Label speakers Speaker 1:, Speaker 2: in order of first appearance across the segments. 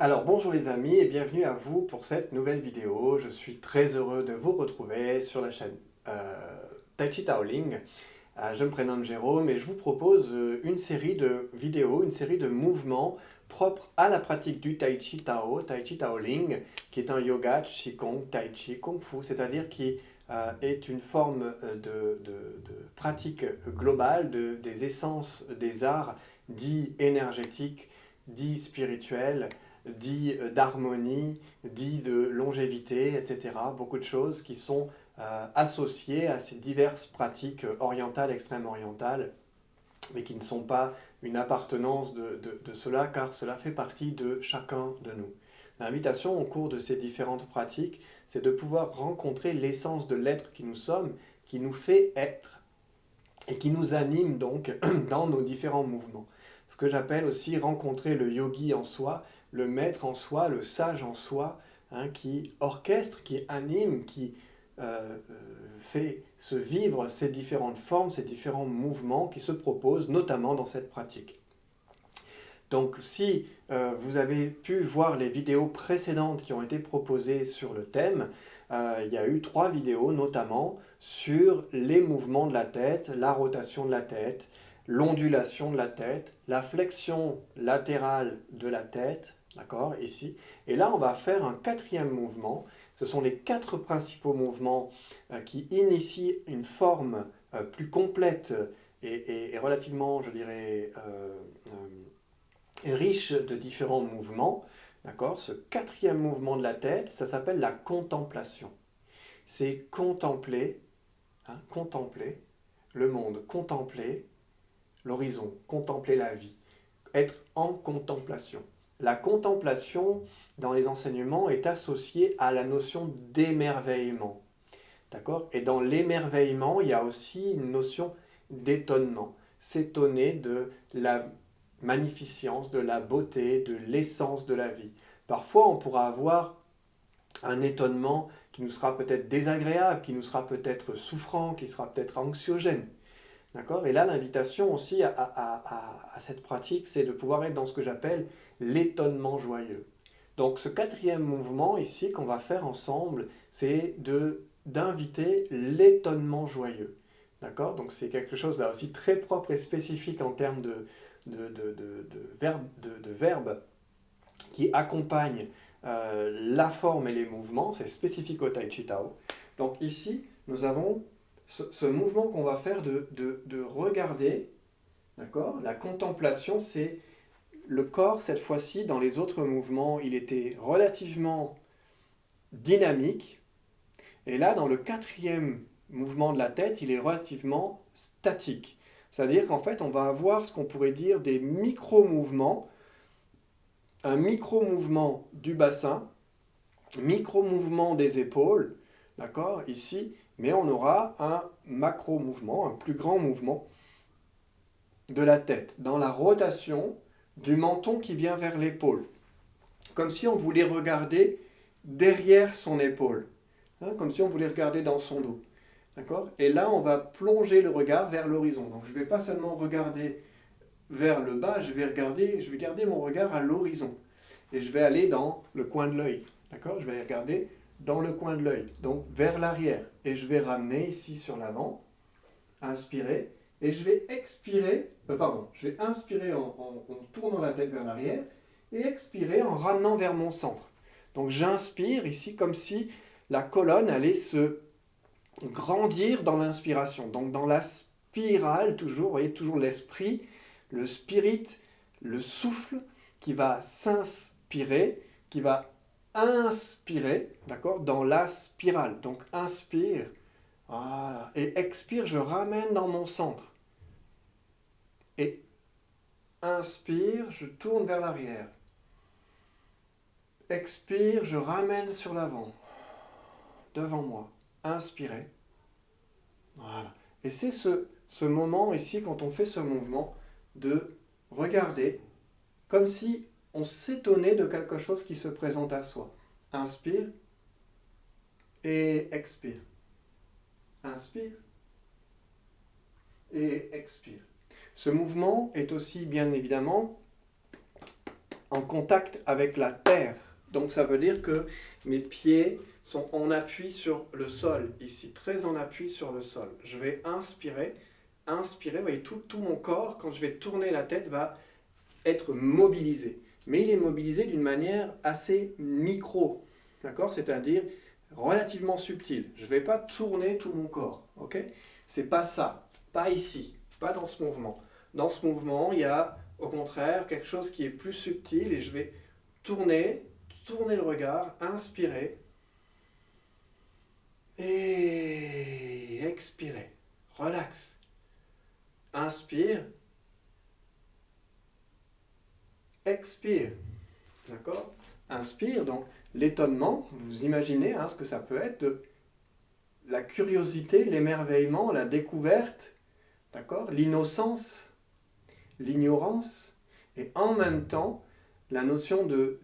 Speaker 1: Alors bonjour les amis et bienvenue à vous pour cette nouvelle vidéo. Je suis très heureux de vous retrouver sur la chaîne Tai Chi Taoling. Je me prénomme Jérôme et je vous propose une série de vidéos, une série de mouvements propres à la pratique du Tai Chi Tao, Tai Chi Taoling, qui est un yoga, Qigong, Tai Chi, Kung Fu, c'est-à-dire qui est une forme de pratique globale des essences des arts dits énergétiques, dits spirituels, dit d'harmonie, dit de longévité, etc. Beaucoup de choses qui sont associées à ces diverses pratiques orientales, extrême-orientales, mais qui ne sont pas une appartenance de cela, car cela fait partie de chacun de nous. L'invitation au cours de ces différentes pratiques, c'est de pouvoir rencontrer l'essence de l'être qui nous sommes, qui nous fait être et qui nous anime donc dans nos différents mouvements. Ce que j'appelle aussi rencontrer le yogi en soi, le maître en soi, le sage en soi, hein, qui orchestre, qui anime, qui fait se vivre ces différentes formes, ces différents mouvements qui se proposent, notamment dans cette pratique. Donc si vous avez pu voir les vidéos précédentes qui ont été proposées sur le thème, il y a eu 3 vidéos notamment sur les mouvements de la tête, la rotation de la tête, l'ondulation de la tête, la flexion latérale de la tête, d'accord, ici. Et là, on va faire un 4e mouvement. Ce sont les 4 principaux mouvements qui initient une forme plus complète et relativement, je dirais, riche de différents mouvements. D'accord. Ce 4e mouvement de la tête, ça s'appelle la contemplation. C'est contempler, hein, contempler le monde, contempler l'horizon, contempler la vie, être en contemplation. La contemplation, dans les enseignements, est associée à la notion d'émerveillement. D'accord. Et dans l'émerveillement, il y a aussi une notion d'étonnement. S'étonner de la magnificence, de la beauté, de l'essence de la vie. Parfois, on pourra avoir un étonnement qui nous sera peut-être désagréable, qui nous sera peut-être souffrant, qui sera peut-être anxiogène. D'accord. Et là, l'invitation aussi à cette pratique, c'est de pouvoir être dans ce que j'appelle l'étonnement joyeux. Donc ce 4e mouvement ici qu'on va faire ensemble, c'est d'inviter l'étonnement joyeux. D'accord. Donc c'est quelque chose là aussi très propre et spécifique en termes de verbes qui accompagnent la forme et les mouvements. C'est spécifique au Tai Chi Tao. Donc ici, nous avons ce mouvement qu'on va faire de regarder. D'accord. La contemplation, c'est le corps, cette fois-ci, dans les autres mouvements, il était relativement dynamique. Et là, dans le 4e mouvement de la tête, il est relativement statique. C'est-à-dire qu'en fait, on va avoir ce qu'on pourrait dire des micro-mouvements, un micro-mouvement du bassin, micro-mouvement des épaules, d'accord, ici, mais on aura un macro-mouvement, un plus grand mouvement de la tête, dans la rotation du menton qui vient vers l'épaule, comme si on voulait regarder derrière son épaule, hein, comme si on voulait regarder dans son dos. D'accord. Et là, on va plonger le regard vers l'horizon. Donc, je ne vais pas seulement regarder vers le bas, je vais garder mon regard à l'horizon. Et je vais aller dans le coin de l'œil. D'accord. Je vais regarder dans le coin de l'œil, donc vers l'arrière. Et je vais ramener ici sur l'avant, inspirer, et je vais expirer, je vais inspirer en tournant la tête vers l'arrière, et expirer en ramenant vers mon centre. Donc j'inspire ici comme si la colonne allait se grandir dans l'inspiration. Donc dans la spirale, toujours, vous voyez, toujours l'esprit, le spirit, le souffle qui va s'inspirer, qui va inspirer, d'accord, dans la spirale. Donc inspire, voilà, et expire, je ramène dans mon centre. Et inspire, je tourne vers l'arrière. Expire, je ramène sur l'avant, devant moi. Inspirez. Voilà. Et c'est ce moment ici, quand on fait ce mouvement, de regarder comme si on s'étonnait de quelque chose qui se présente à soi. Inspire et expire. Inspire et expire. Ce mouvement est aussi bien évidemment en contact avec la terre. Donc ça veut dire que mes pieds sont en appui sur le sol, ici, très en appui sur le sol. Je vais inspirer, vous voyez, tout mon corps, quand je vais tourner la tête, va être mobilisé. Mais il est mobilisé d'une manière assez micro, d'accord? C'est-à-dire relativement subtile. Je ne vais pas tourner tout mon corps, ok? C'est pas ça, pas ici, pas dans ce mouvement. Dans ce mouvement, il y a au contraire quelque chose qui est plus subtil et je vais tourner le regard, inspirer et expirer. Relax. Inspire. Expire. D'accord? Inspire, donc l'étonnement, vous imaginez ce que ça peut être, de la curiosité, l'émerveillement, la découverte, d'accord? L'innocence, l'ignorance, et en même temps, la notion de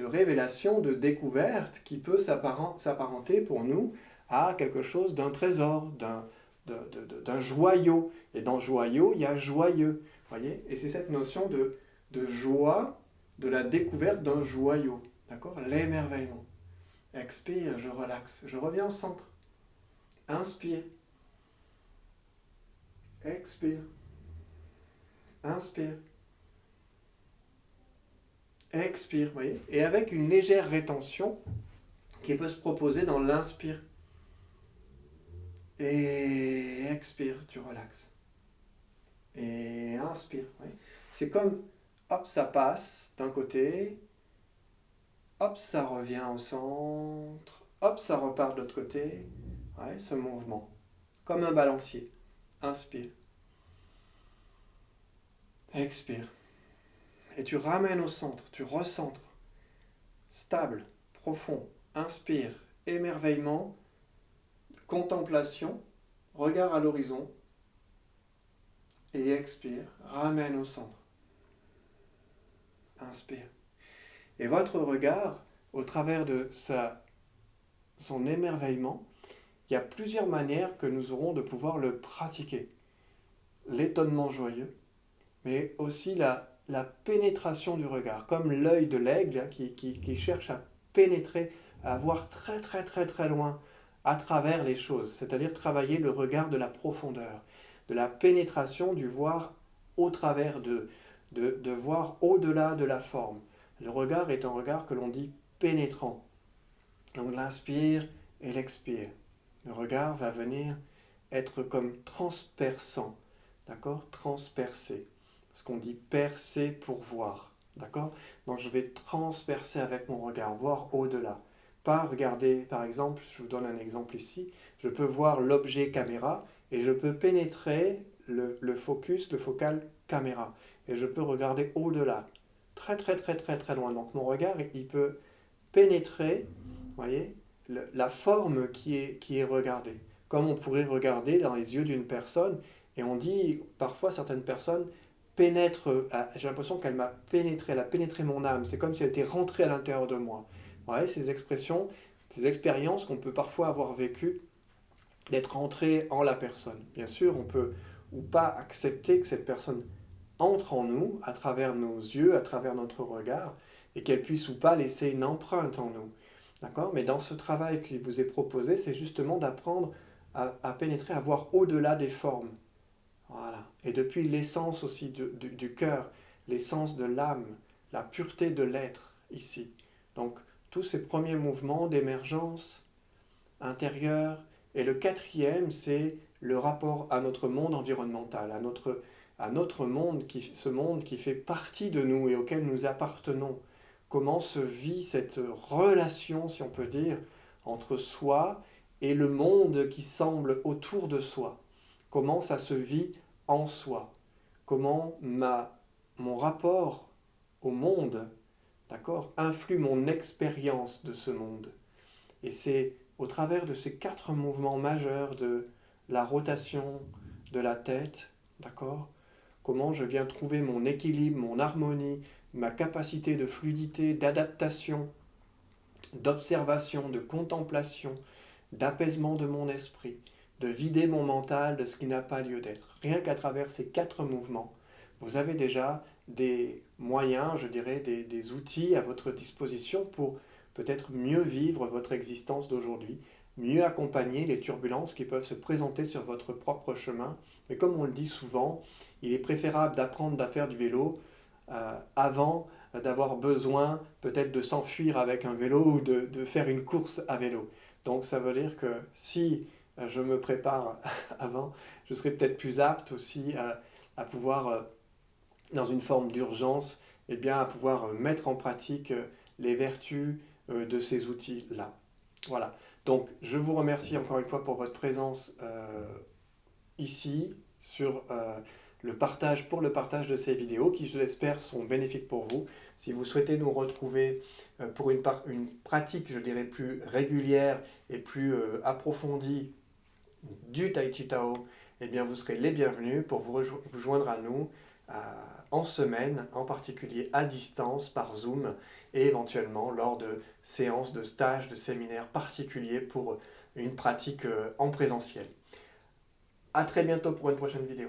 Speaker 1: révélation, de découverte qui peut s'apparenter pour nous à quelque chose d'un trésor, d'un joyau. Et dans joyau, il y a joyeux. Voyez? Et c'est cette notion de joie, de la découverte d'un joyau. D'accord? L'émerveillement. Expire, je relaxe. Je reviens au centre. Inspire. Expire. Inspire. Expire, vous voyez? Et avec une légère rétention qui peut se proposer dans l'inspire. Et expire, tu relaxes. Et inspire, vous voyez? C'est comme, hop, ça passe d'un côté, hop, ça revient au centre, hop, ça repart de l'autre côté. Ouais, ce mouvement, comme un balancier. Inspire. Expire. Et tu ramènes au centre, tu recentres. Stable, profond. Inspire, émerveillement, contemplation, regard à l'horizon. Et expire, ramène au centre. Inspire. Et votre regard, au travers de son émerveillement, il y a plusieurs manières que nous aurons de pouvoir le pratiquer. L'étonnement joyeux, mais aussi la pénétration du regard, comme l'œil de l'aigle qui cherche à pénétrer, à voir très très très très loin à travers les choses, c'est-à-dire travailler le regard de la profondeur, de la pénétration, du voir au travers de voir au-delà de la forme. Le regard est un regard que l'on dit pénétrant. Donc l'inspire et l'expire. Le regard va venir être comme transperçant, d'accord? Transpercé. Ce qu'on dit percer pour voir, d'accord? Donc je vais transpercer avec mon regard, voir au-delà. Pas regarder, par exemple, je vous donne un exemple ici, je peux voir l'objet caméra et je peux pénétrer le focus, le focal caméra. Et je peux regarder au-delà, très très très très très loin. Donc mon regard, il peut pénétrer, voyez, la forme qui est regardée. Comme on pourrait regarder dans les yeux d'une personne, et on dit parfois certaines personnes pénètrent, j'ai l'impression qu'elle m'a pénétré, elle a pénétré mon âme, c'est comme si elle était rentrée à l'intérieur de moi. Ouais, ces expressions, ces expériences qu'on peut parfois avoir vécues, d'être rentré en la personne. Bien sûr, on peut ou pas accepter que cette personne entre en nous, à travers nos yeux, à travers notre regard, et qu'elle puisse ou pas laisser une empreinte en nous. D'accord? Mais dans ce travail qui vous est proposé, c'est justement d'apprendre à pénétrer, à voir au-delà des formes. Voilà. Et depuis l'essence aussi du cœur, l'essence de l'âme, la pureté de l'être ici. Donc, tous ces premiers mouvements d'émergence intérieure. Et le quatrième, c'est le rapport à notre monde environnemental, à notre monde, ce monde qui fait partie de nous et auquel nous appartenons. Comment se vit cette relation, si on peut dire, entre soi et le monde qui semble autour de soi. Comment ça se vit en soi. Comment mon rapport au monde, d'accord, influe mon expérience de ce monde. Et c'est au travers de ces 4 mouvements majeurs de la rotation de la tête, d'accord, comment je viens trouver mon équilibre, mon harmonie, ma capacité de fluidité, d'adaptation, d'observation, de contemplation, d'apaisement de mon esprit, de vider mon mental de ce qui n'a pas lieu d'être. Rien qu'à travers ces 4 mouvements, vous avez déjà des moyens, je dirais, des outils à votre disposition pour peut-être mieux vivre votre existence d'aujourd'hui, mieux accompagner les turbulences qui peuvent se présenter sur votre propre chemin. Mais comme on le dit souvent, il est préférable d'apprendre à faire du vélo avant d'avoir besoin peut-être de s'enfuir avec un vélo ou de faire une course à vélo. Donc ça veut dire que si je me prépare avant, je serai peut-être plus apte aussi à pouvoir, dans une forme d'urgence, eh bien, à pouvoir mettre en pratique les vertus de ces outils-là. Voilà. Donc je vous remercie encore une fois pour votre présence ici sur pour le partage de ces vidéos qui, je l'espère, sont bénéfiques pour vous. Si vous souhaitez nous retrouver pour une pratique, je dirais, plus régulière et plus approfondie du Tai Chi Tao, eh bien, vous serez les bienvenus pour vous joindre à nous en semaine, en particulier à distance, par Zoom, et éventuellement lors de séances, de stages, de séminaires particuliers pour une pratique en présentiel. À très bientôt pour une prochaine vidéo.